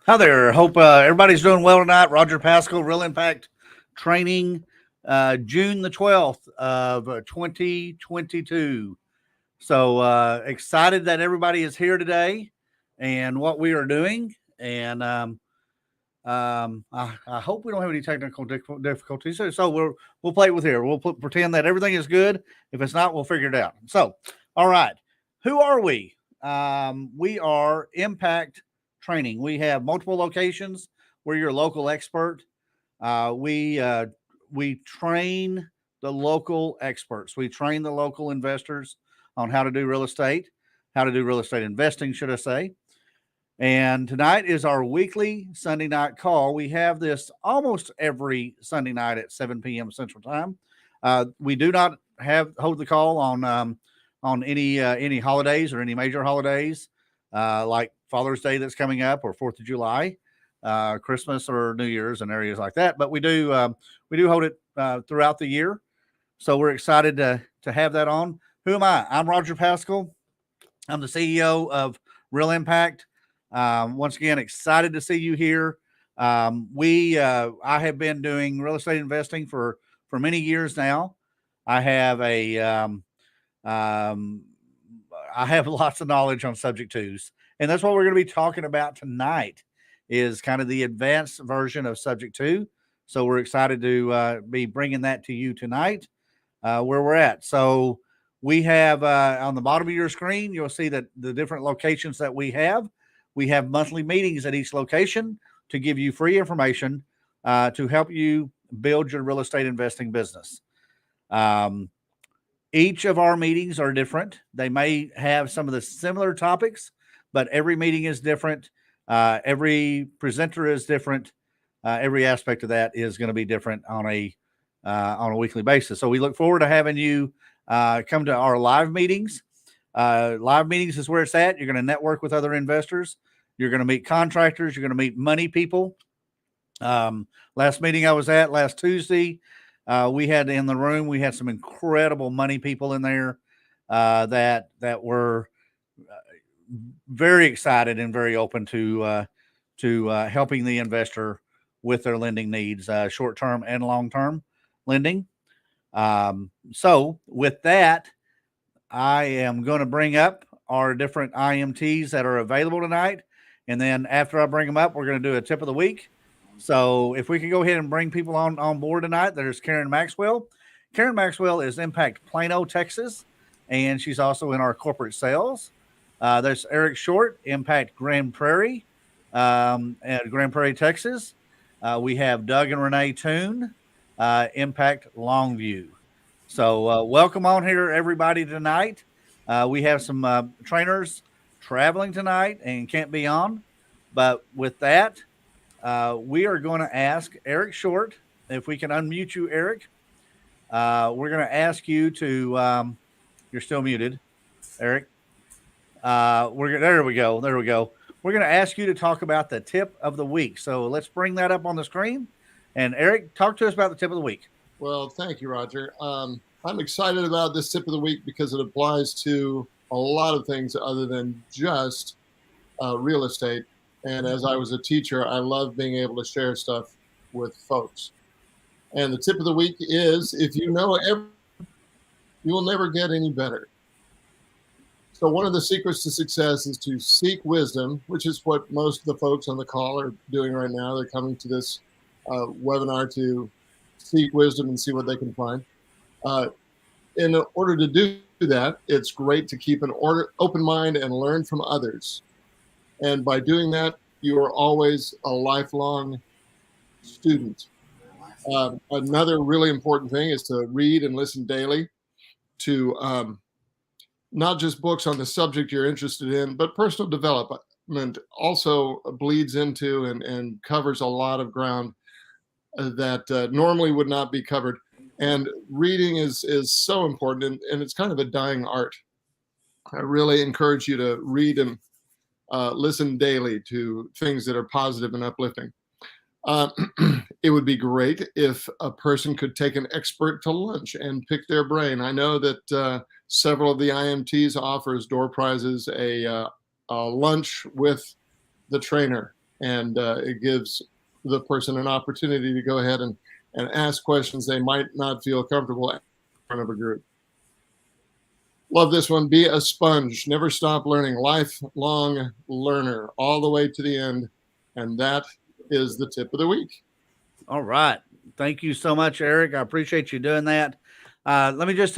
Hi there. Hope everybody's doing well tonight. Roger Pascal, Real Impact Training, June the 12th of 2022. So excited that everybody is here today and what we are doing. And I hope we don't have any technical difficulties. So we'll play it with here. We'll pretend that everything is good. If it's not, we'll figure it out. So, all right. Who are we? We are Impact Training. We have multiple locations. We're your local expert. We train the local experts. We train the local investors on how to do real estate, how to do real estate investing, should I say. And tonight is our weekly Sunday night call. We have this almost every Sunday night at 7 p.m. Central Time. We do not hold the call on any holidays or any major holidays like Father's Day that's coming up or 4th of July, Christmas or New Year's and areas like that. But we do hold it throughout the year. So we're excited to have that on. Who am I? I'm Roger Pascal. I'm the CEO of Real Impact. Once again, excited to see you here. I have been doing real estate investing for many years now. I have I have lots of knowledge on subject twos, and that's what we're going to be talking about tonight. Is kind of the advanced version of subject two. So we're excited to be bringing that to you tonight, where we're at. So we have on the bottom of your screen, you'll see that the different locations that we have. We have monthly meetings at each location to give you free information to help you build your real estate investing business. Each of our meetings are different. They may have some of the similar topics, but every meeting is different. Every presenter is different. Every aspect of that is going to be different on a weekly basis. So we look forward to having you come to our live meetings. Live meetings is where it's at. You're going to network with other investors. You're going to meet contractors. You're going to meet money people. Last meeting I was at last Tuesday, we had in the room, we had some incredible money people in there that were very excited and very open to helping the investor with their lending needs, short-term and long-term lending. So with that, I am going to bring up our different IMTs that are available tonight. And then after I bring them up, we're going to do a tip of the week. So if we can go ahead and bring people on board tonight, there's Karen Maxwell. Karen Maxwell is Impact Plano, Texas, and she's also in our corporate sales. There's Eric Short, Impact Grand Prairie, at Grand Prairie, Texas. We have Doug and Renee Toon, Impact Longview. So welcome on here, everybody, tonight. We have some trainers traveling tonight and can't be on. But with that, we are going to ask Eric Short, if we can unmute you, Eric. We're going to ask you to, you're still muted, Eric. There we go. We're going to ask you to talk about the tip of the week. So let's bring that up on the screen. And Eric, talk to us about the tip of the week. Well, thank you, Roger. I'm excited about this tip of the week because it applies to a lot of things other than just real estate. And as I was a teacher, I love being able to share stuff with folks. And the tip of the week is, if you know everything, you will never get any better. So one of the secrets to success is to seek wisdom, which is what most of the folks on the call are doing right now. They're coming to this webinar to seek wisdom and see what they can find. In order to do that, it's great to keep an open mind and learn from others. And by doing that, you are always a lifelong student. Another really important thing is to read and listen daily to not just books on the subject you're interested in, but personal development also bleeds into and covers a lot of ground that normally would not be covered. And reading is so important, and it's kind of a dying art. I really encourage you to read and listen daily to things that are positive and uplifting. It would be great if a person could take an expert to lunch and pick their brain. I know that several of the IMTs offers door prizes, a lunch with the trainer. and it gives the person an opportunity to go ahead and ask questions they might not feel comfortable in front of a group. Love this one. Be a sponge. Never stop learning. Lifelong learner all the way to the end. And that is the tip of the week. All right. Thank you so much, Eric. I appreciate you doing that. Let me just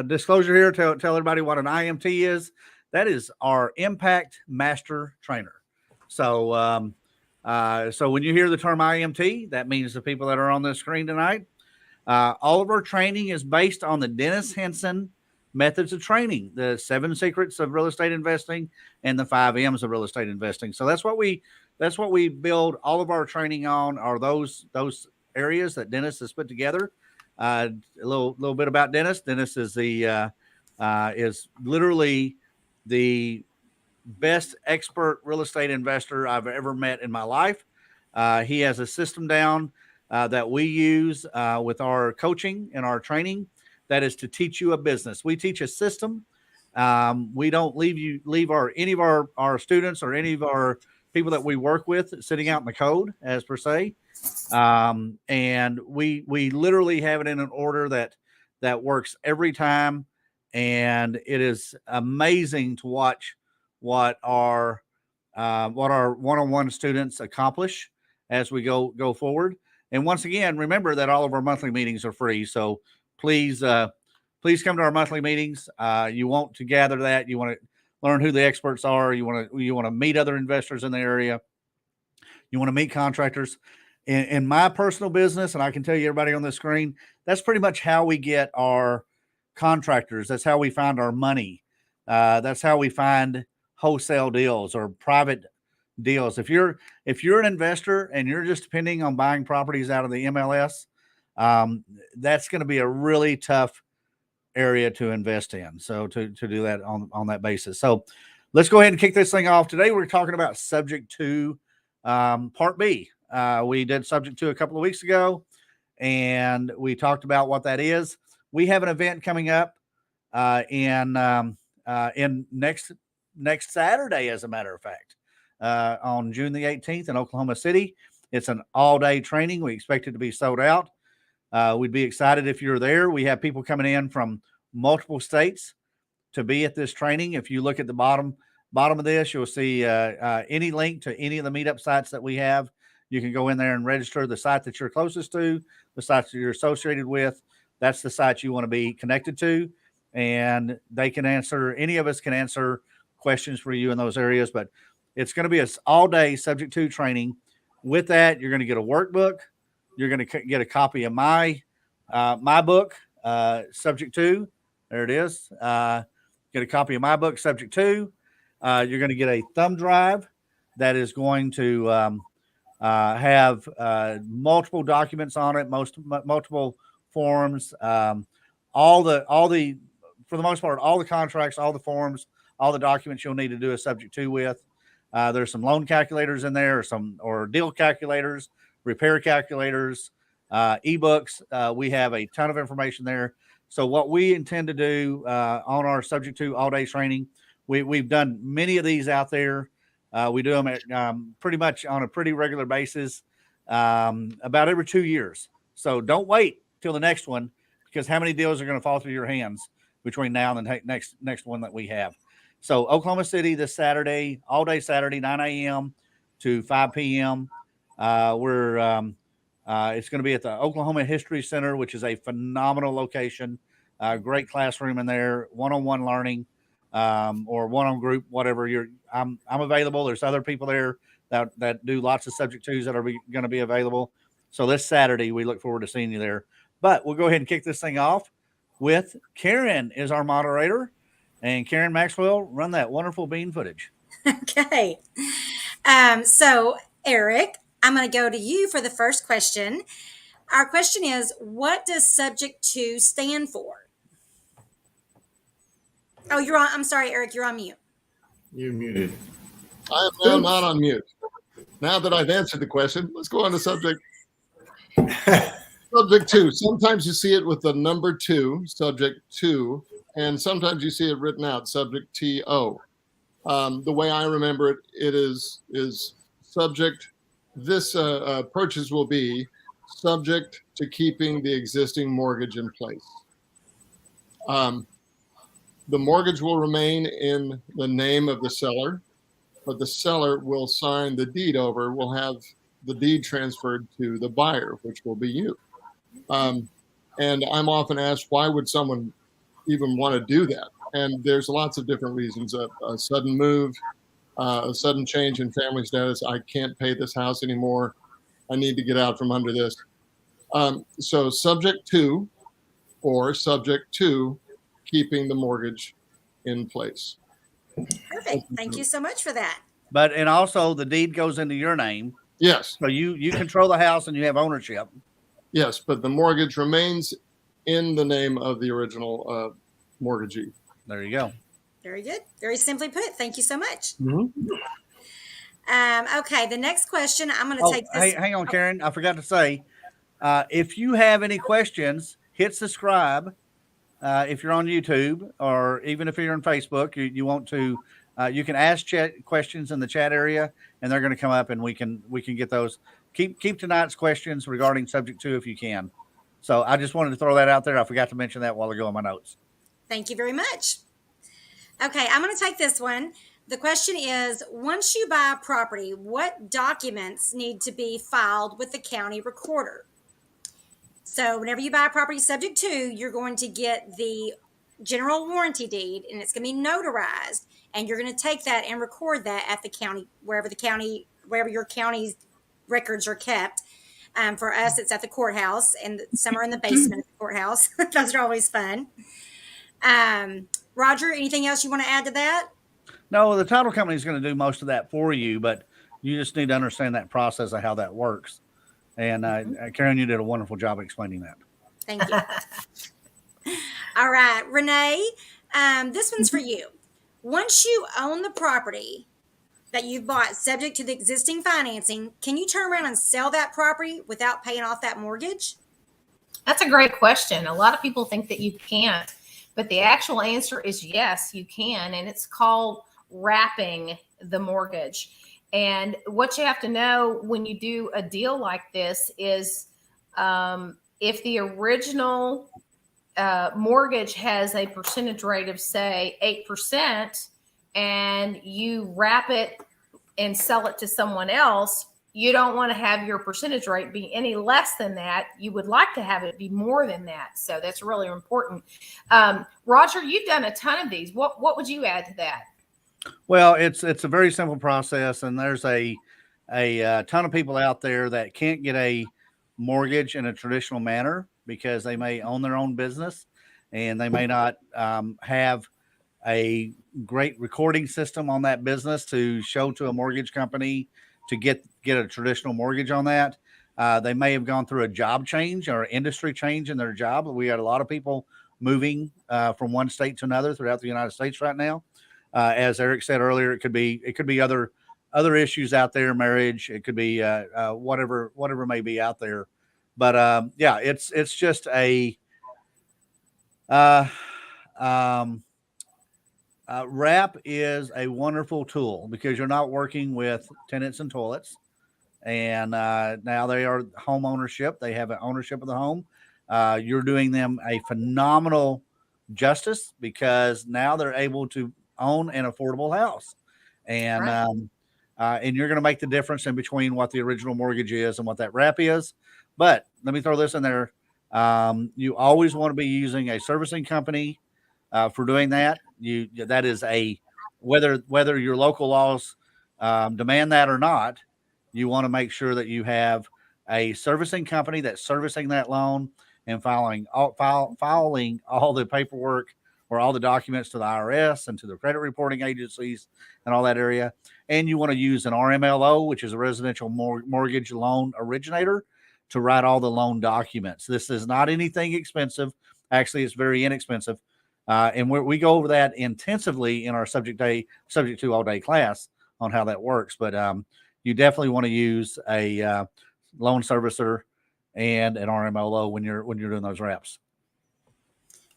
disclosure here, tell everybody what an IMT is. That is our Impact Master Trainer. So, so when you hear the term IMT, that means the people that are on the screen tonight. All of our training is based on the Dennis Henson methods of training, the 7 secrets of real estate investing and the 5 M's of real estate investing. So that's what we build all of our training on, are those areas that Dennis has put together. A little bit about Dennis. Dennis is is literally the best expert real estate investor I've ever met in my life. He has a system down that we use with our coaching and our training. That is to teach you a business. We teach a system. We don't leave any of our students or any of our people that we work with sitting out in the code, as per se. And we literally have it in an order that works every time. And it is amazing to watch what our one-on-one students accomplish as we go forward. And once again, remember that all of our monthly meetings are free. So please come to our monthly meetings. You want to gather that. You want to learn who the experts are. You want to meet other investors in the area. You want to meet contractors. In my personal business, and I can tell you everybody on the screen, that's pretty much how we get our contractors. That's how we find our money. That's how we find wholesale deals or private deals. If you're an investor and you're just depending on buying properties out of the MLS, that's going to be a really tough area to invest in. So to do that on that basis. So let's go ahead and kick this thing off. Today we're talking about subject 2, part B. We did subject 2 a couple of weeks ago, and we talked about what that is. We have an event coming up in next Saturday, as a matter of fact, on June the 18th in Oklahoma City. It's an all-day training. We expect it to be sold out. We'd be excited if you're there. We have people coming in from multiple states to be at this training. If you look at the bottom of this, you'll see any link to any of the meetup sites that we have. You can go in there and register. The site that you're closest to, the sites that you're associated with, that's the site you want to be connected to. And they can answer, any of us can answer questions for you in those areas. But it's going to be an all-day subject 2 training. With that, you're going to get a workbook. You're going to get a copy of my book, subject 2. There it is. Get a copy of my book, subject 2. You're going to get a thumb drive that is going to have multiple documents on it, multiple forms, all the for the most part, all the contracts, all the forms, all the documents you'll need to do a subject 2 with. There's some loan calculators in there, or deal calculators, repair calculators, ebooks. We have a ton of information there. So what we intend to do on our subject 2 all-day training, we've done many of these out there. We do them at, pretty much on a pretty regular basis, about every 2 years. So don't wait till the next one, because how many deals are going to fall through your hands between now and the next one that we have. So Oklahoma City this Saturday, all day Saturday, 9 a.m. to 5 p.m. It's going to be at the Oklahoma History Center, which is a phenomenal location. Great classroom in there, one-on-one learning, or one-on group, whatever. I'm available. There's other people there that do lots of subject 2s that are going to be available. So this Saturday, we look forward to seeing you there. But we'll go ahead and kick this thing off with Karen is our moderator. And Karen Maxwell, run that wonderful bean footage. Okay. So, Eric, I'm going to go to you for the first question. Our question is, what does subject 2 stand for? Oh, you're on. I'm sorry, Eric, you're on mute. You're muted. I am now not on mute. Now that I've answered the question, let's go on to subject. Subject 2. Sometimes you see it with the number 2, subject 2, and sometimes you see it written out, subject TO. The way I remember it, it is this purchase will be subject to keeping the existing mortgage in place. The mortgage will remain in the name of the seller, but the seller will sign the deed over, will have the deed transferred to the buyer, which will be you. And I'm often asked, why would someone even want to do that? And there's lots of different reasons. A sudden move, a sudden change in family status. I can't pay this house anymore. I need to get out from under this. So subject to keeping the mortgage in place. Perfect. Thank you so much for that. But, and also the deed goes into your name. Yes. So you control the house and you have ownership. Yes, but the mortgage remains in the name of the original mortgagee. There you go. Very good. Very simply put. Thank you so much. Mm-hmm. Okay, the next question, I'm going to take this. Hey, hang on, Karen. I forgot to say, if you have any questions, hit subscribe. If you're on YouTube, or even if you're on Facebook, you want to, you can ask questions in the chat area, and they're going to come up, and we can get those. Keep tonight's questions regarding subject 2 if you can. So I just wanted to throw that out there. I forgot to mention that a while ago in my notes. Thank you very much. Okay, I'm going to take this one. The question is, once you buy a property, what documents need to be filed with the county recorder? So whenever you buy a property subject to, you're going to get the general warranty deed, and it's going to be notarized, and you're going to take that and record that at the county, wherever your county's records are kept. For us, it's at the courthouse, and some are in the basement of the courthouse. Those are always fun. Roger, anything else you want to add to that? No, the title company is going to do most of that for you, but you just need to understand that process of how that works. And Karen, you did a wonderful job explaining that. Thank you. All right, Renee, this one's for you. Once you own the property that you've bought subject to the existing financing, can you turn around and sell that property without paying off that mortgage? That's a great question. A lot of people think that you can't, but the actual answer is yes, you can. And it's called wrapping the mortgage. And what you have to know when you do a deal like this is if the original mortgage has a percentage rate of, say, 8%, and you wrap it and sell it to someone else, you don't want to have your percentage rate be any less than that. You would like to have it be more than that. So that's really important. Roger, you've done a ton of these. What would you add to that? Well, it's a very simple process, and there's a ton of people out there that can't get a mortgage in a traditional manner because they may own their own business, and they may not have a great recording system on that business to show to a mortgage company to get a traditional mortgage on that. They may have gone through a job change or industry change in their job. We got a lot of people moving from one state to another throughout the United States right now. As Eric said earlier, it could be other issues out there, marriage. It could be whatever may be out there. But yeah, it's just a wrap is a wonderful tool because you're not working with tenants and toilets, and now they are home ownership. They have an ownership of the home. You're doing them a phenomenal justice because now they're able to own an affordable house, and right. And you're going to make the difference in between what the original mortgage is and what that wrap is. But let me throw this in there. You always want to be using a servicing company for doing that. That is whether your local laws demand that or not, you want to make sure that you have a servicing company that's servicing that loan and filing all the paperwork or all the documents to the IRS and to the credit reporting agencies and all that area. And you want to use an RMLO, which is a residential mortgage loan originator, to write all the loan documents. This is not anything expensive. Actually, it's very inexpensive. And we go over that intensively in our subject to all day class on how that works. But you definitely want to use a loan servicer and an RMLO when you're doing those wraps.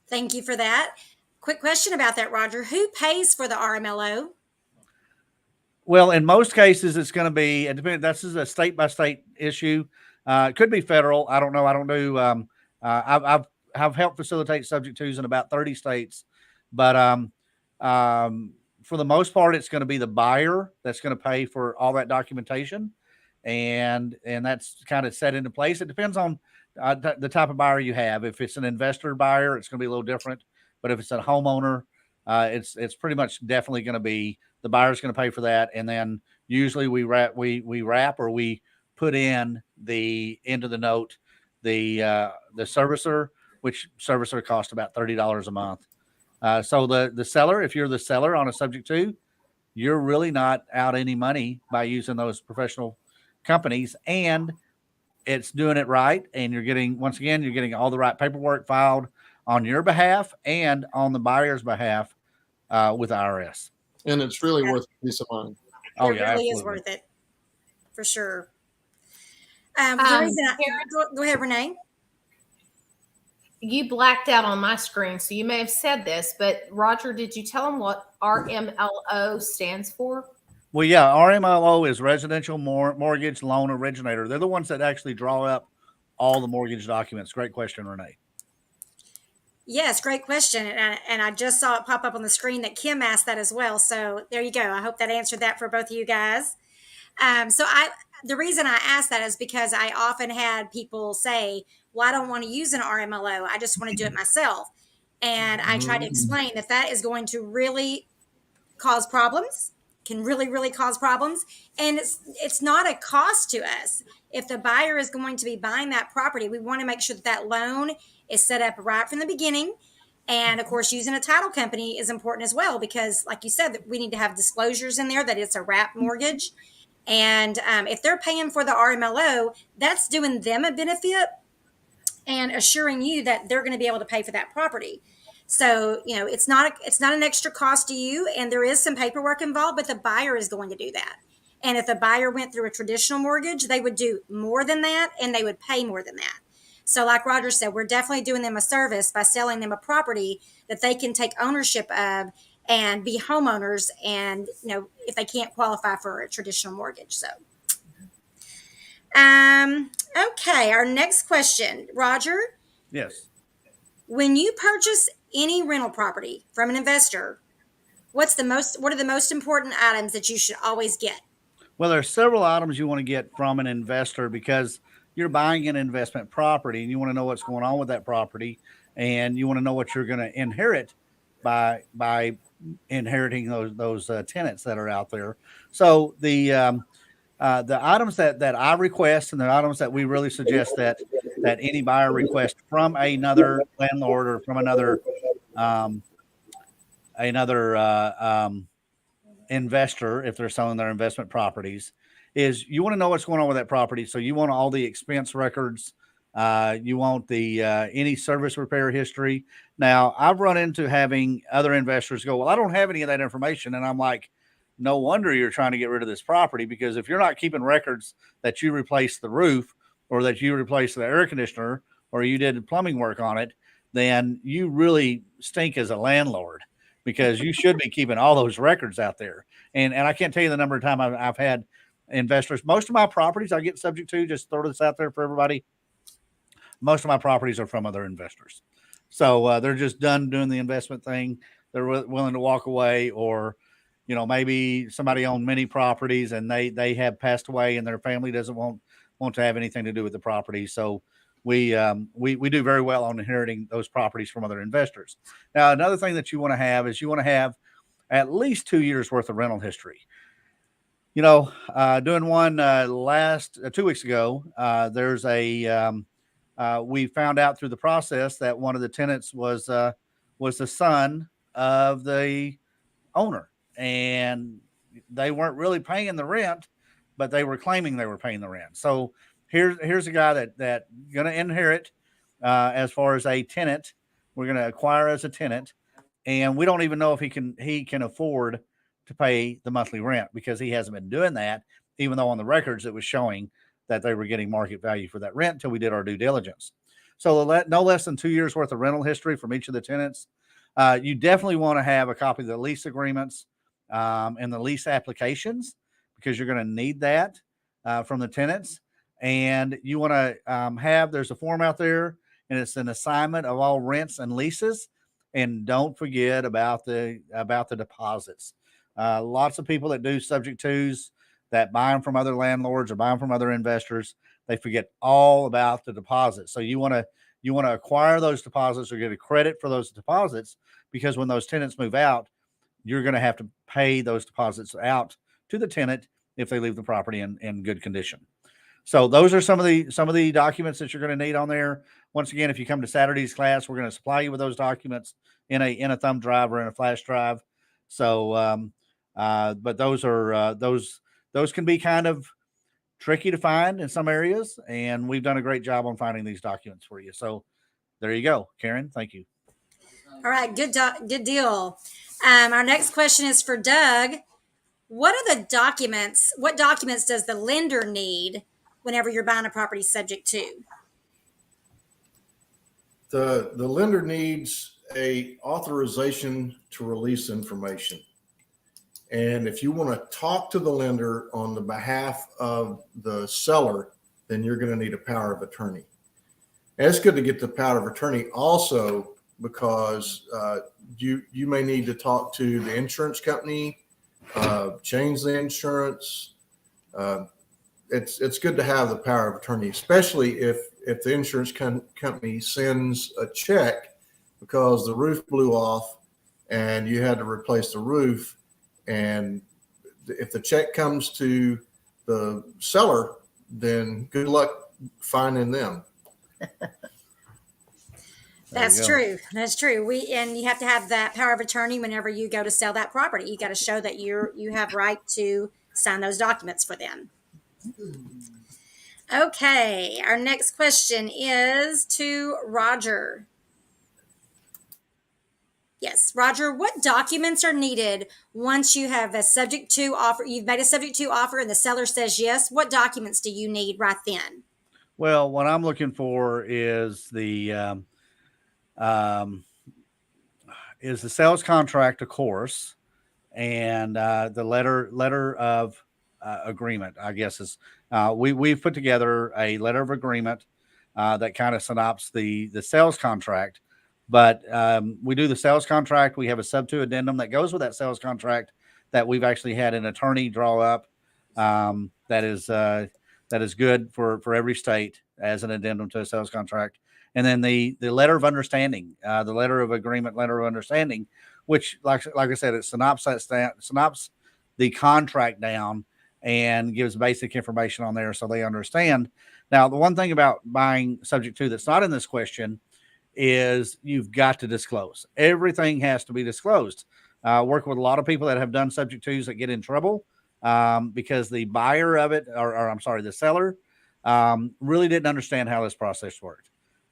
Thank you for that. Quick question about that, Roger. Who pays for the RMLO? Well, in most cases, it's going to be, it depends. This is a state by state issue. It could be federal. I don't know. I don't do, I've helped facilitate subject twos in about 30 states, but, for the most part, it's going to be the buyer that's going to pay for all that documentation. And that's kind of set into place. It depends on the type of buyer you have. If it's an investor buyer, it's going to be a little different, but if it's a homeowner, it's pretty much definitely going to be the buyer's going to pay for that. And then usually we wrap or we put in the into the note, the servicer, which servicer costs about $30 a month. So the seller, if you're the seller on a subject to, you're really not out any money by using those professional companies, and it's doing it right. And you're getting, once again, you're getting all the right paperwork filed on your behalf and on the buyer's behalf with IRS. And it's really worth peace of mind. Oh, It yeah, really is absolutely. worth it, for sure. The reason go ahead, Renee. You blacked out on my screen, so you may have said this, but Roger, did you tell him what RMLO stands for? Well, yeah, RMLO is Residential Mortgage Loan Originator. They're the ones that actually draw up all the mortgage documents. Great question, Renee. Yes, great question. And I just saw it pop up on the screen that Kim asked that as well. So there you go. I hope that answered that for both of you guys. The reason I asked that is because I often had people say, well, I don't want to use an RMLO. I just want to do it myself. And I try to explain that is going to really cause problems, can really, really cause problems. And it's not a cost to us. If the buyer is going to be buying that property, we want to make sure that loan is set up right from the beginning. And of course, using a title company is important as well, because like you said, that we need to have disclosures in there that it's a wrap mortgage. And if they're paying for the RMLO, that's doing them a benefit and assuring you that they're going to be able to pay for that property. So, it's not an extra cost to you, and there is some paperwork involved, but the buyer is going to do that. And if the buyer went through a traditional mortgage, they would do more than that, and they would pay more than that. So like Roger said, we're definitely doing them a service by selling them a property that they can take ownership of and be homeowners, and if they can't qualify for a traditional mortgage. So okay, our next question, Roger. Yes. When you purchase any rental property from an investor, what are the most important items that you should always get? Well, there are several items you want to get from an investor, because you're buying an investment property and you want to know what's going on with that property, and you want to know what you're going to inherit by inheriting those tenants that are out there. So the items that I request, and the items that we really suggest that any buyer request from another landlord or from another investor, if they're selling their investment properties, is you want to know what's going on with that property. So you want all the expense records. You want the any service repair history. Now, I've run into having other investors go, well, I don't have any of that information. And I'm like, no wonder you're trying to get rid of this property, because if you're not keeping records that you replaced the roof, or that you replaced the air conditioner, or you did plumbing work on it, then you really stink as a landlord, because you should be keeping all those records out there. And I can't tell you the number of times I've had investors. Most of my properties I get subject to, just throw this out there for everybody, most of my properties are from other investors. So they're just done doing the investment thing. They're willing to walk away, or, maybe somebody owned many properties and they have passed away and their family doesn't want to have anything to do with the property. So we do very well on inheriting those properties from other investors. Now, another thing that you want to have is you want to have at least 2 years worth of rental history. Doing one 2 weeks ago, there's we found out through the process that one of the tenants was the son of the owner, and they weren't really paying the rent, but they were claiming they were paying the rent. So here's a guy that going to inherit as far as a tenant. We're going to acquire as a tenant, and we don't even know if he can afford to pay the monthly rent, because he hasn't been doing that, even though on the records it was showing that they were getting market value for that rent until we did our due diligence. So no less than 2 years worth of rental history from each of the tenants. You definitely want to have a copy of the lease agreements and the lease applications. because you're going to need that from the tenants. And you want to there's a form out there, and it's an assignment of all rents and leases. And don't forget about the deposits. Lots of people that do subject twos that buy them from other landlords or buy them from other investors, they forget all about the deposits. So you want to acquire those deposits or get a credit for those deposits, because when those tenants move out, you're going to have to pay those deposits out to the tenant if they leave the property in good condition. So those are some of the documents that you're going to need on there. Once again, if you come to Saturday's class, we're going to supply you with those documents in a thumb drive or in a flash drive. So, but those can be kind of tricky to find in some areas, and we've done a great job on finding these documents for you. So there you go, Karen. Thank you. All right, good deal. Our next question is for Doug. What documents does the lender need whenever you're buying a property subject to? The lender needs a authorization to release information. And if you want to talk to the lender on the behalf of the seller, then you're going to need a power of attorney. And it's good to get the power of attorney also, because you may need to talk to the insurance company, change the insurance. It's good to have the power of attorney, especially if the insurance company sends a check because the roof blew off and you had to replace the roof. And if the check comes to the seller, then good luck finding them. That's true. That's true. And you have to have that power of attorney whenever you go to sell that property. You got to show that you have right to sign those documents for them. Okay. Our next question is to Roger. Yes, Roger, what documents are needed once you have a subject to offer? You've made a subject to offer and the seller says yes. What documents do you need right then? Well, what I'm looking for is the sales contract, of course, and the letter of agreement. I guess is we've put together a letter of agreement that kind of synopses the sales contract. But we do the sales contract. We have a sub-2 addendum that goes with that sales contract that we've actually had an attorney draw up. That is good for every state as an addendum to a sales contract. And then the letter of understanding, the letter of agreement, letter of understanding, which like I said, it synopses the contract down and gives basic information on there so they understand. Now, the one thing about buying subject to that's not in this question is you've got to disclose. Everything has to be disclosed. Work with a lot of people that have done subject twos that get in trouble because the buyer of it, or I'm sorry, the seller really didn't understand how this process worked.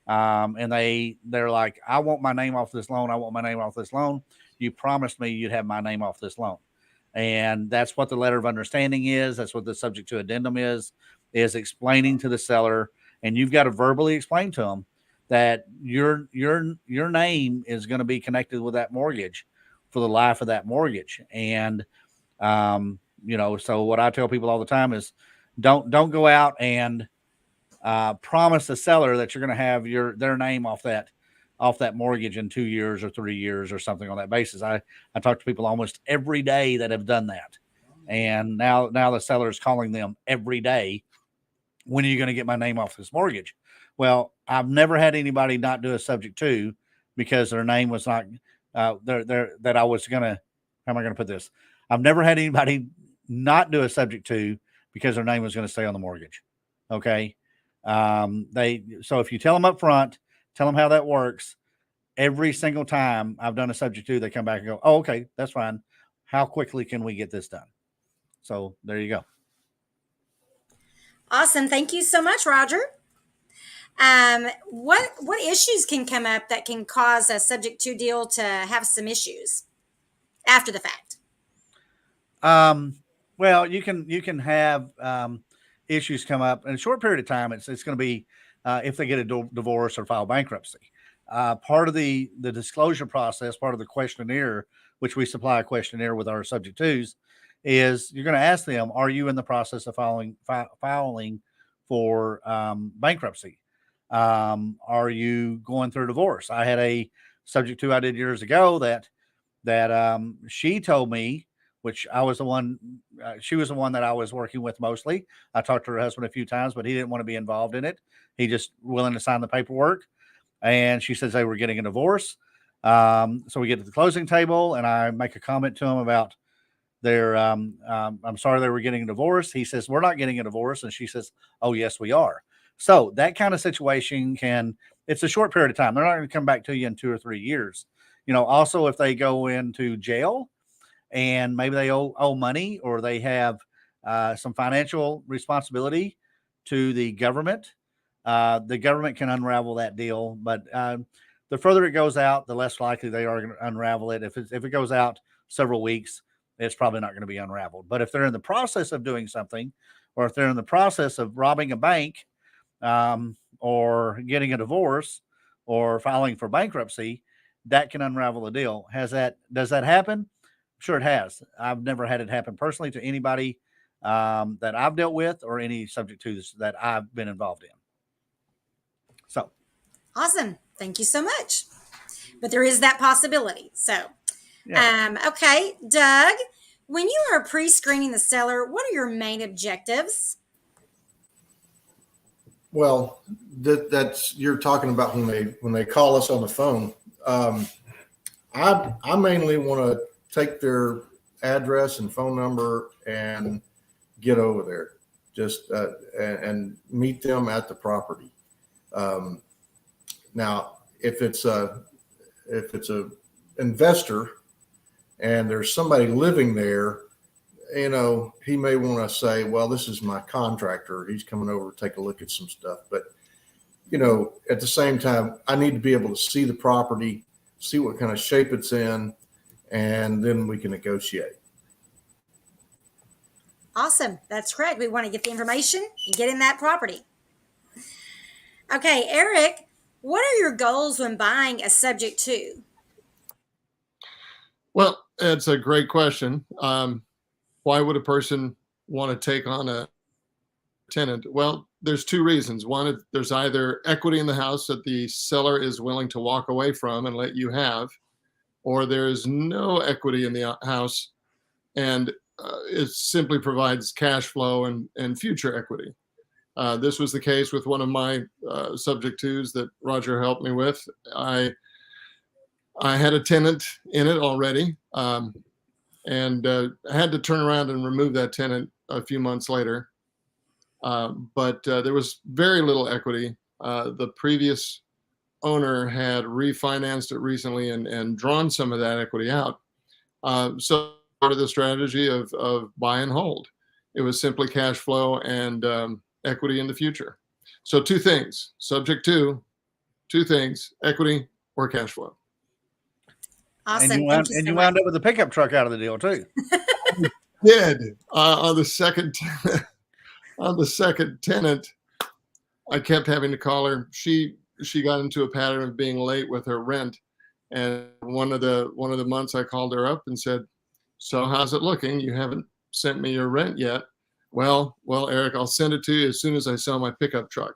And they're like, I want my name off this loan. I want my name off this loan. You promised me you'd have my name off this loan. And that's what the letter of understanding is. That's what the subject to addendum is explaining to the seller. And you've got to verbally explain to them that your name is going to be connected with that mortgage for the life of that mortgage. And, so what I tell people all the time is don't go out and promise the seller that you're going to have their name off that mortgage in 2 years or 3 years or something on that basis. I talk to people almost every day that have done that. And now the seller is calling them every day. When are you going to get my name off this mortgage? Well, I've never had anybody not do a subject to because their name was not that I was going to, how am I going to put this? I've never had anybody not do a subject to because their name was going to stay on the mortgage. Okay. So if you tell them up front, tell them how that works, every single time I've done a subject to, they come back and go, oh, okay, that's fine. How quickly can we get this done? So there you go. Awesome. Thank you so much, Roger. What issues can come up that can cause a subject to deal to have some issues after the fact? Well, you can have issues come up in a short period of time. It's going to be if they get a divorce or file bankruptcy. Part of the disclosure process, part of the questionnaire, which we supply a questionnaire with our subject twos, is you're going to ask them, are you in the process of filing for bankruptcy? Are you going through divorce? I had a subject to I did years ago that she told me, which I was the one, she was the one that I was working with mostly. I talked to her husband a few times, but he didn't want to be involved in it. He just willing to sign the paperwork. And she says they were getting a divorce. So we get to the closing table and I make a comment to him about their, I'm sorry they were getting a divorce. He says, we're not getting a divorce. And she says, oh, yes, we are. So that kind of situation it's a short period of time. They're not going to come back to you in 2 or 3 years. Also if they go into jail and maybe they owe money or they have some financial responsibility to the government can unravel that deal. But the further it goes out, the less likely they are going to unravel it. If it goes out several weeks, it's probably not going to be unraveled. But if they're in the process of doing something, or if they're in the process of robbing a bank, or getting a divorce, or filing for bankruptcy, that can unravel the deal. Does that happen? Sure, it has. I've never had it happen personally to anybody that I've dealt with or any subject to this that I've been involved in. So awesome. Thank you so much. But there is that possibility. So, yeah. Okay, Doug, when you are pre-screening the seller, what are your main objectives? Well, that's you're talking about when they call us on the phone. I mainly want to take their address and phone number and get over there, just and meet them at the property. Now, if it's a investor and there's somebody living there, he may want to say, well, this is my contractor. He's coming over to take a look at some stuff. But, at the same time, I need to be able to see the property, see what kind of shape it's in, and then we can negotiate. Awesome. That's correct. We want to get the information and get in that property. Okay, Eric, what are your goals when buying a subject to? Well, it's a great question. Why would a person want to take on a tenant? Well, there's 2 reasons. One, there's either equity in the house that the seller is willing to walk away from and let you have, or there's no equity in the house and it simply provides cash flow and future equity. This was the case with one of my subject twos that Roger helped me with. I had a tenant in it already, and had to turn around and remove that tenant a few months later. But there was very little equity. The previous owner had refinanced it recently and drawn some of that equity out. So part of the strategy of buy and hold. It was simply cash flow and equity in the future. So 2 things, subject to 2 things, equity or cash flow. Awesome. And you wound up with a pickup truck out of the deal too. Did on the second tenant, I kept having to call her. She got into a pattern of being late with her rent, and one of the months I called her up and said, "So how's it looking? You haven't sent me your rent yet." Well, Eric, I'll send it to you as soon as I sell my pickup truck.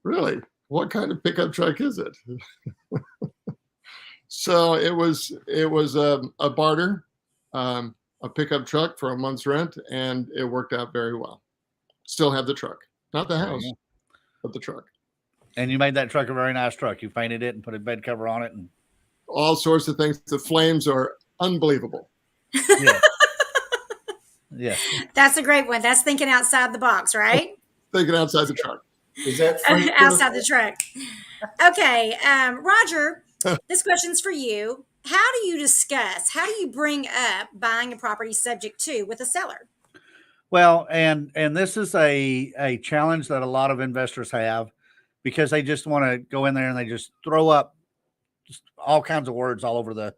Really? What kind of pickup truck is it? So it was a barter, a pickup truck for a month's rent, and it worked out very well. Still have the truck, not the house, but the truck. And you made that truck a very nice truck. You painted it and put a bed cover on it and all sorts of things. The flames are unbelievable. Yeah. Yeah. That's a great one. That's thinking outside the box, right? Thinking outside the truck. Is that free? Outside the truck. Okay. Roger, this question's for you. How do you bring up buying a property subject to with a seller? Well, and this is a challenge that a lot of investors have, because they just want to go in there and they just throw up just all kinds of words all over the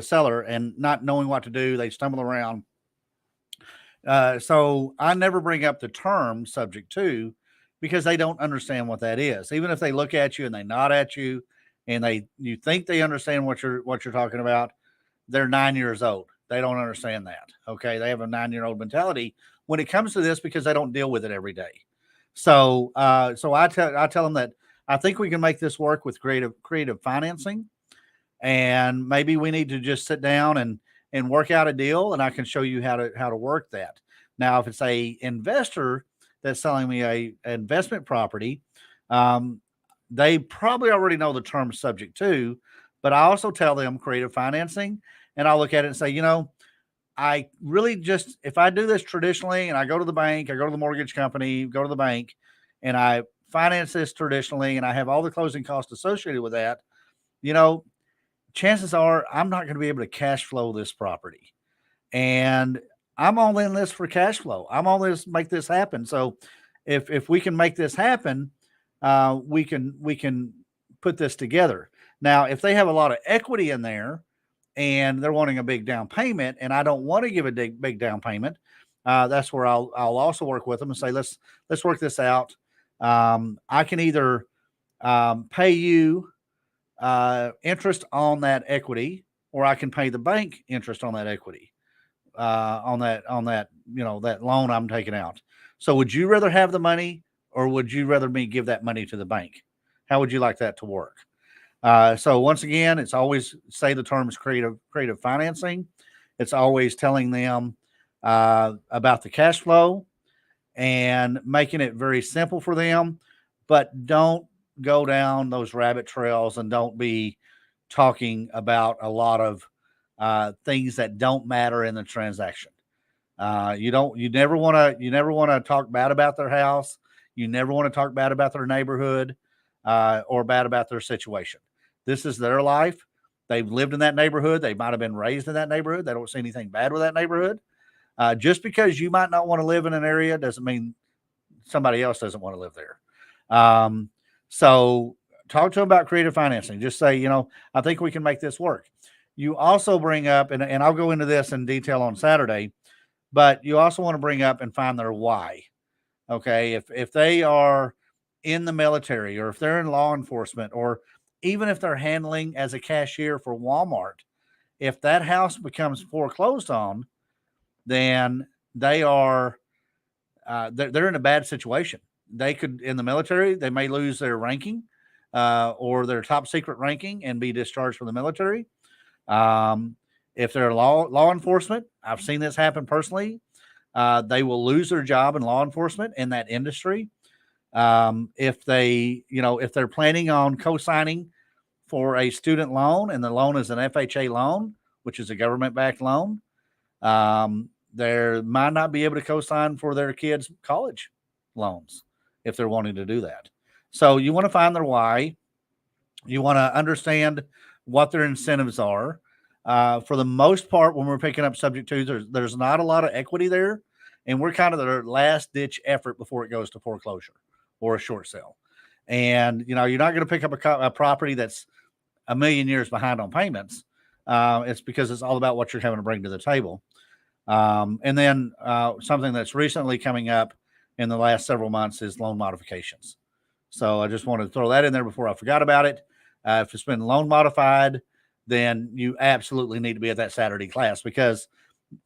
seller, and not knowing what to do, they stumble around. So I never bring up the term subject to, because they don't understand what that is. Even if they look at you and they nod at you and you think they understand what you're talking about, they're 9 years old. They don't understand that. Okay. They have a 9-year-old mentality when it comes to this because they don't deal with it every day. So, so I tell them that I think we can make this work with creative financing, and maybe we need to just sit down and work out a deal, and I can show you how to work that. Now, if it's a investor that's selling me a investment property, they probably already know the term subject to, but I also tell them creative financing, and I'll look at it and say, you know, I really just, if I do this traditionally and I go to the bank, I go to the mortgage company, go to the bank, and I finance this traditionally and I have all the closing costs associated with that, you know, chances are I'm not going to be able to cash flow this property. And I'm all in this for cash flow. I'm all in this to make this happen. So if we can make this happen, we can put this together. Now, if they have a lot of equity in there and they're wanting a big down payment, and I don't want to give a big down payment, that's where I'll also work with them and say, let's work this out. I can either pay you interest on that equity, or I can pay the bank interest on that equity, on that, you know, that loan I'm taking out. So would you rather have the money, or would you rather me give that money to the bank? How would you like that to work? So once again, it's always say the term is creative financing. It's always telling them about the cash flow and making it very simple for them, but don't go down those rabbit trails and don't be talking about a lot of things that don't matter in the transaction. You never want to talk bad about their house. You never want to talk bad about their neighborhood or bad about their situation. This is their life. They've lived in that neighborhood. They might have been raised in that neighborhood. They don't see anything bad with that neighborhood. Just because you might not want to live in an area doesn't mean somebody else doesn't want to live there. So talk to them about creative financing. Just say, you know, I think we can make this work. You also bring up, and I'll go into this in detail on Saturday, but you also want to bring up and find their why. Okay. If they are in the military, or if they're in law enforcement, or even if they're handling as a cashier for Walmart, if that house becomes foreclosed on, then they are, they're in a bad situation. They could, in the military, they may lose their ranking or their top secret ranking and be discharged from the military. If they're law enforcement, I've seen this happen personally. They will lose their job in law enforcement in that industry. If they're planning on co-signing for a student loan, and the loan is an FHA loan, which is a government-backed loan, they might not be able to co-sign for their kids' college loans if they're wanting to do that. So you want to find their why. You want to understand what their incentives are. For the most part, when we're picking up subject to, there's not a lot of equity there, and we're kind of their last ditch effort before it goes to foreclosure or a short sale. And, you know, you're not going to pick up a property that's a million years behind on payments. It's because it's all about what you're having to bring to the table. And then something that's recently coming up in the last several months is loan modifications. So I just wanted to throw that in there before I forgot about it. If it's been loan modified, then you absolutely need to be at that Saturday class, because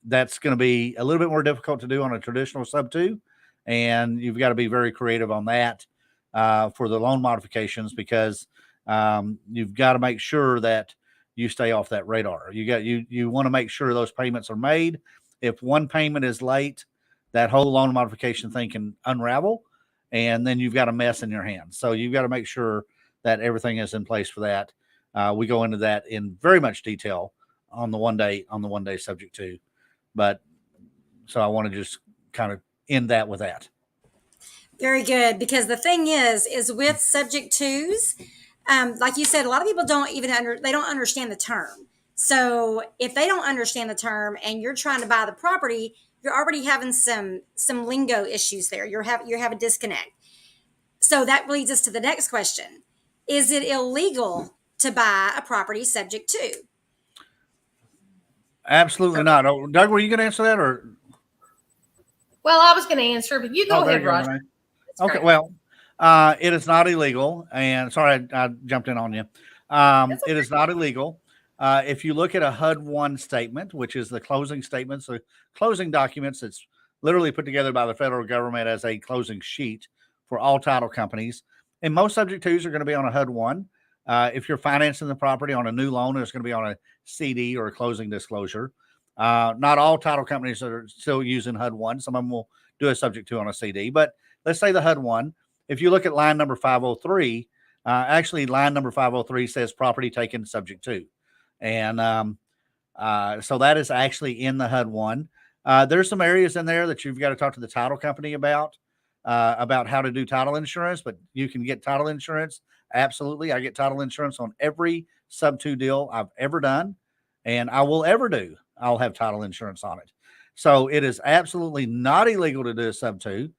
that's going to be a little bit more difficult to do on a traditional sub-2. And you've got to be very creative on that for the loan modifications, because you've got to make sure that you stay off that radar. You want to make sure those payments are made. If one payment is late, that whole loan modification thing can unravel, and then you've got a mess in your hands. So you've got to make sure that everything is in place for that. We go into that in very much detail on the one day subject to, but so I want to just kind of end that with that. Very good, because the thing is with subject twos, like you said, a lot of people don't even they don't understand the term. So if they don't understand the term and you're trying to buy the property, you're already having some lingo issues there. You have a disconnect. So that leads us to the next question. Is it illegal to buy a property subject to? Absolutely not. Oh, Doug, were you going to answer that, or? Well, I was going to answer, but you go ahead, Roger. Okay. Well, it is not illegal, and sorry, I jumped in on you. It is not illegal. if you look at a HUD-1 statement, which is the closing statements, the closing documents that's literally put together by the federal government as a closing sheet for all title companies, and most subject twos are going to be on a HUD-1. If you're financing the property on a new loan, it's going to be on a CD or a closing disclosure. Not all title companies are still using HUD-1. Some of them will do a subject to on a CD, but let's say the HUD-1. If you look at line number 503, actually line number 503 says property taken subject to. And so that is actually in the HUD-1. There's some areas in there that you've got to talk to the title company about how to do title insurance, but you can get title insurance. Absolutely. I get title insurance on every sub-2 deal I've ever done, and I will ever do. I'll have title insurance on it. So it is absolutely not illegal to do a sub-2.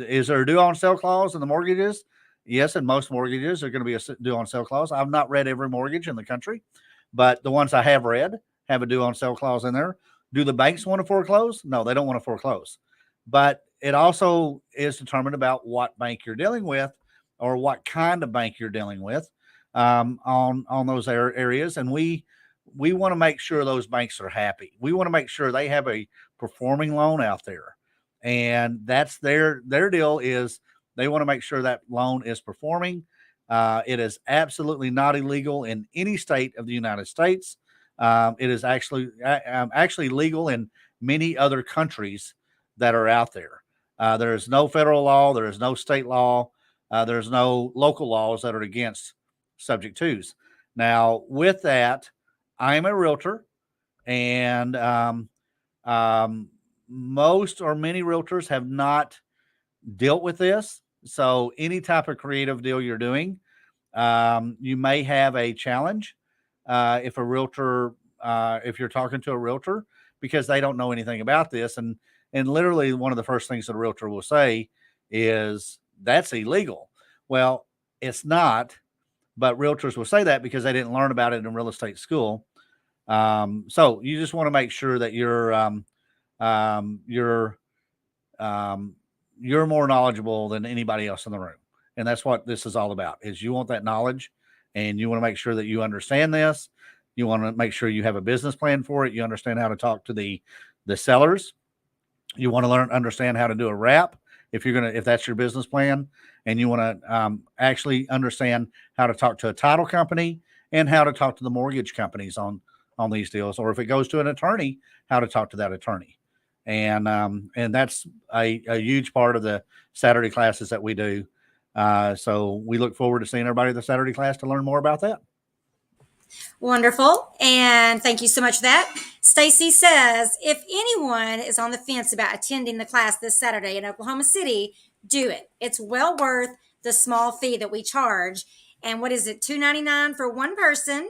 Is there a due on sale clause in the mortgages? Yes, and most mortgages are going to be a due on sale clause. I've not read every mortgage in the country, but the ones I have read have a due on sale clause in there. Do the banks want to foreclose? No, they don't want to foreclose. But it also is determined about what bank you're dealing with or what kind of bank you're dealing with on those areas. And we want to make sure those banks are happy. We want to make sure they have a performing loan out there. And that's their deal is they want to make sure that loan is performing. It is absolutely not illegal in any state of the United States. It is actually legal in many other countries that are out there. There is no federal law. There is no state law. There's no local laws that are against subject twos. Now, with that, I am a realtor, and most or many realtors have not dealt with this. So any type of creative deal you're doing, you may have a challenge if you're talking to a realtor, because they don't know anything about this. And literally one of the first things that a realtor will say is that's illegal. Well, it's not, but realtors will say that because they didn't learn about it in real estate school. So you just want to make sure that you're more knowledgeable than anybody else in the room. And that's what this is all about, is you want that knowledge, and you want to make sure that you understand this. You want to make sure you have a business plan for it. You understand how to talk to the sellers. You want to understand how to do a wrap if that's your business plan, and you want to actually understand how to talk to a title company and how to talk to the mortgage companies on these deals, or if it goes to an attorney, how to talk to that attorney. And that's a huge part of the Saturday classes that we do. So we look forward to seeing everybody at the Saturday class to learn more about that. Wonderful. And thank you so much for that. Stacy says, if anyone is on the fence about attending the class this Saturday in Oklahoma City, do it. It's well worth the small fee that we charge. And what is it? $2.99 for one person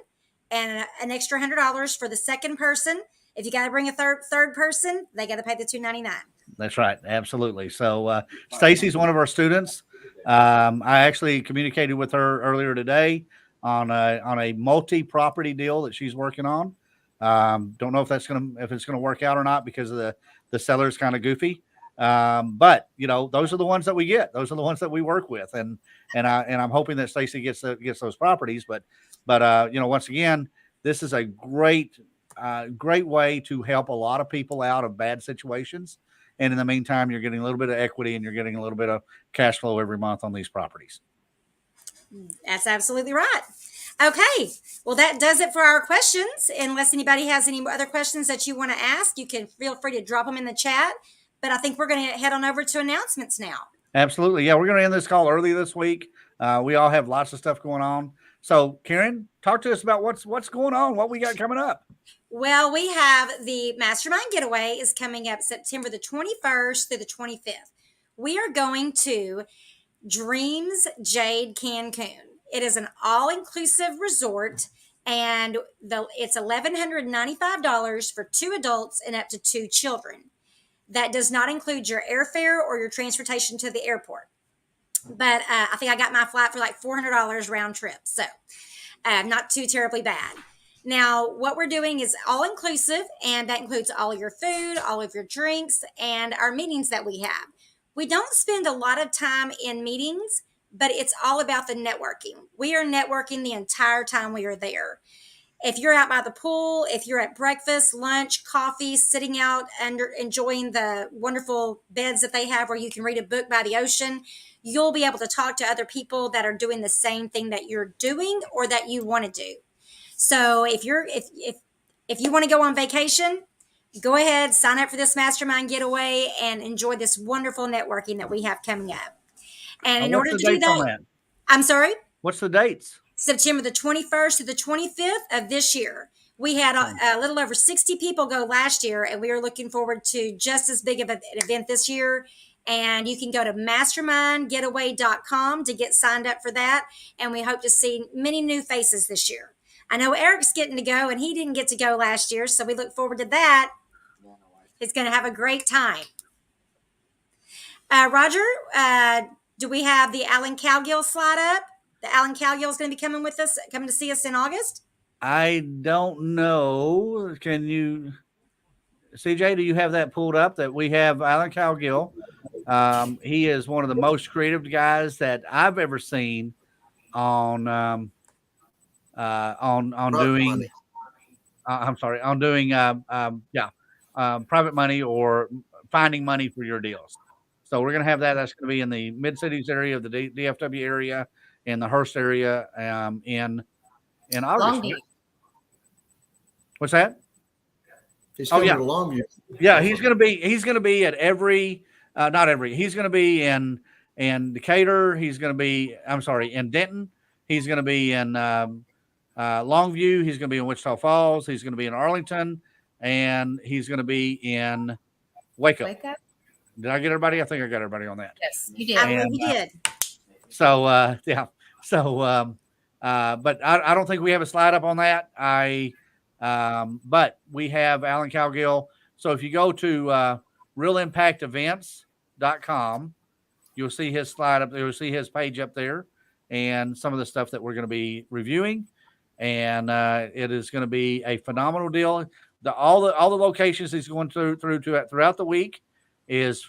and an extra $100 for the second person. If you got to bring a third person, they got to pay the $2.99. That's right. Absolutely. So Stacy's one of our students. I actually communicated with her earlier today on a multi-property deal that she's working on. Don't know if it's gonna work out or not, because of the seller's kind of goofy. But those are the ones that we get. Those are the ones that we work with, and I'm hoping that Stacy gets those properties. But once again, this is a great way to help a lot of people out of bad situations. And in the meantime, you're getting a little bit of equity, and you're getting a little bit of cash flow every month on these properties. That's absolutely right. Okay. Well, that does it for our questions. Unless anybody has any other questions that you want to ask, you can feel free to drop them in the chat. But I think we're going to head on over to announcements now. Absolutely. Yeah, we're going to end this call early this week. We all have lots of stuff going on. So, Karen, talk to us about what's going on, what we got coming up. Well, we have the Mastermind Getaway is coming up September the 21st through the 25th. We are going to Dreams Jade Cancun. It is an all-inclusive resort, and it's $1,195 for 2 adults and up to 2 children. That does not include your airfare or your transportation to the airport. But I think I got my flight for like $400 round trip, so not too terribly bad. Now, what we're doing is all-inclusive, and that includes all of your food, all of your drinks, and our meetings that we have. We don't spend a lot of time in meetings, but it's all about the networking. We are networking the entire time we are there. If you're out by the pool, if you're at breakfast, lunch, coffee, sitting out and enjoying the wonderful beds that they have where you can read a book by the ocean, you'll be able to talk to other people that are doing the same thing that you're doing or that you want to do. So if you want to go on vacation, go ahead, sign up for this mastermind getaway and enjoy this wonderful networking that we have coming up. And in order to do that, I'm sorry? What's the dates? September the 21st to the 25th of this year. We had a little over 60 people go last year, and we are looking forward to just as big of an event this year. And you can go to mastermindgetaway.com to get signed up for that. And we hope to see many new faces this year. I know Eric's getting to go, and he didn't get to go last year, so we look forward to that. He's going to have a great time. Roger, do we have the Alan Cowgill slide up? The Alan Cowgill is going to be coming with us, coming to see us in August? I don't know. Can you, CJ, do you have that pulled up? That we have Alan Cowgill. He is one of the most creative guys that I've ever seen on doing. On doing private money or finding money for your deals. So we're going to have that. That's going to be in the Mid-Cities area of the DFW area, in the Hearst area, in August. Longview. What's that? He's coming to Longview. Yeah, he's going to be at every, not every. He's going to be in Decatur. He's going to be, in Denton. He's going to be in Longview. He's going to be in Wichita Falls. He's going to be in Arlington, and he's going to be in Waco. Did I get everybody? I think I got everybody on that. Yes, you did. I believe you did. So, but I don't think we have a slide up on that. But we have Alan Cowgill. So if you go to realimpactevents.com, you'll see his slide up there. You'll see his page up there and some of the stuff that we're going to be reviewing. And it is going to be a phenomenal deal. All the locations he's going throughout the week is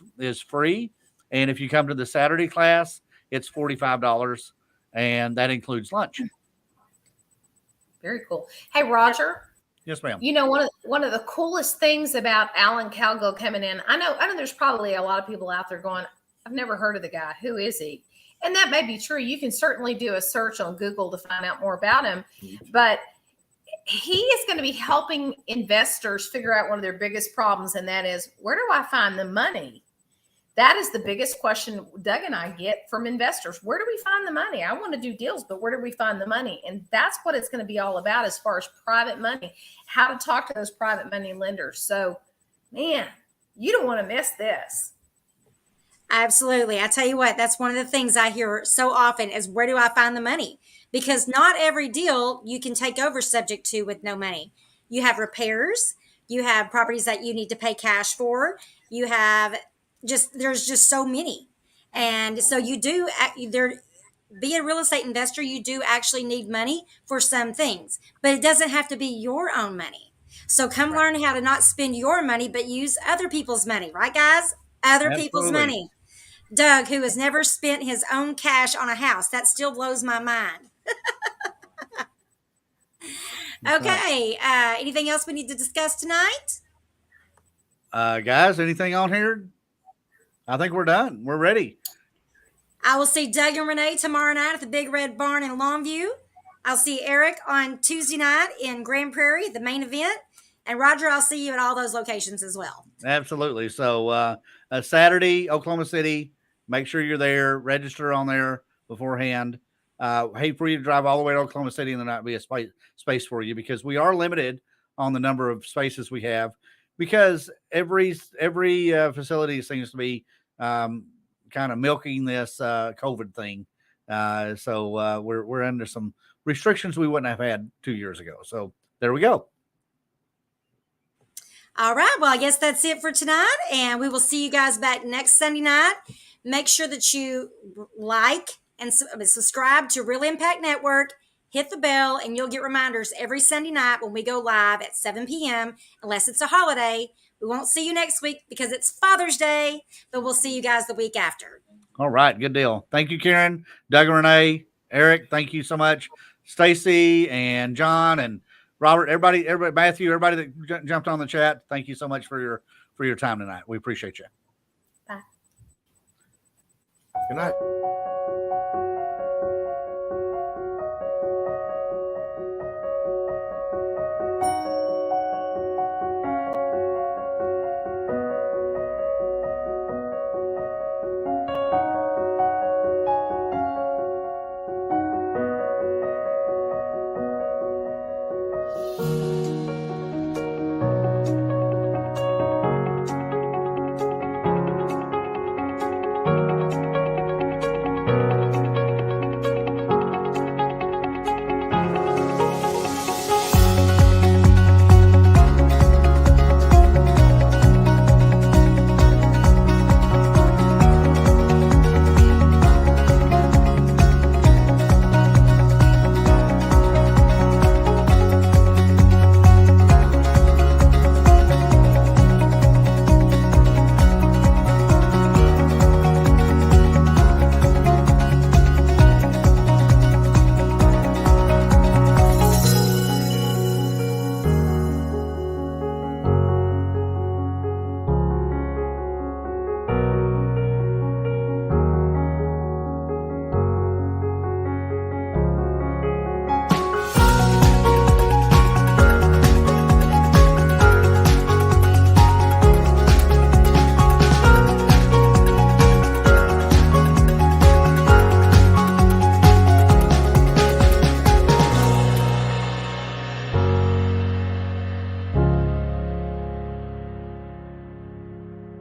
free. And if you come to the Saturday class, it's $45, and that includes lunch. Very cool. Hey, Roger. Yes, ma'am. You know, one of the coolest things about Alan Cowgill coming in, I know there's probably a lot of people out there going, I've never heard of the guy. Who is he? And that may be true. You can certainly do a search on Google to find out more about him. But he is going to be helping investors figure out one of their biggest problems, and that is, where do I find the money? That is the biggest question Doug and I get from investors. Where do we find the money? I want to do deals, but where do we find the money? And that's what it's going to be all about as far as private money, how to talk to those private money lenders. So, man, you don't want to miss this. Absolutely. I tell you what, that's one of the things I hear so often is, where do I find the money? Because not every deal you can take over subject to with no money. You have repairs. You have properties that you need to pay cash for. You have there's just so many. And so you do, be a real estate investor, you do actually need money for some things, but it doesn't have to be your own money. So come learn how to not spend your money, but use other people's money, right, guys? Other people's money. Doug, who has never spent his own cash on a house, that still blows my mind. Okay. Anything else we need to discuss tonight? Guys, anything on here? I think we're done. We're ready. I will see Doug and Renee tomorrow night at the Big Red Barn in Longview. I'll see Eric on Tuesday night in Grand Prairie, the main event. And Roger, I'll see you at all those locations as well. Absolutely. So Saturday, Oklahoma City, make sure you're there. Register on there beforehand. Hate for you to drive all the way to Oklahoma City and there not be a space for you, because we are limited on the number of spaces we have, because every facility seems to be kind of milking this COVID thing. So we're under some restrictions we wouldn't have had 2 years ago. So there we go. All right. Well, I guess that's it for tonight. And we will see you guys back next Sunday night. Make sure that you like and subscribe to Real Impact Network. Hit the bell, and you'll get reminders every Sunday night when we go live at 7 p.m. Unless it's a holiday. We won't see you next week because it's Father's Day, but we'll see you guys the week after. All right. Good deal. Thank you, Karen, Doug and Renee, Eric. Thank you so much. Stacy and John and Robert, everybody, Matthew, everybody that jumped on the chat, thank you so much for your time tonight. We appreciate you. Bye. Good night.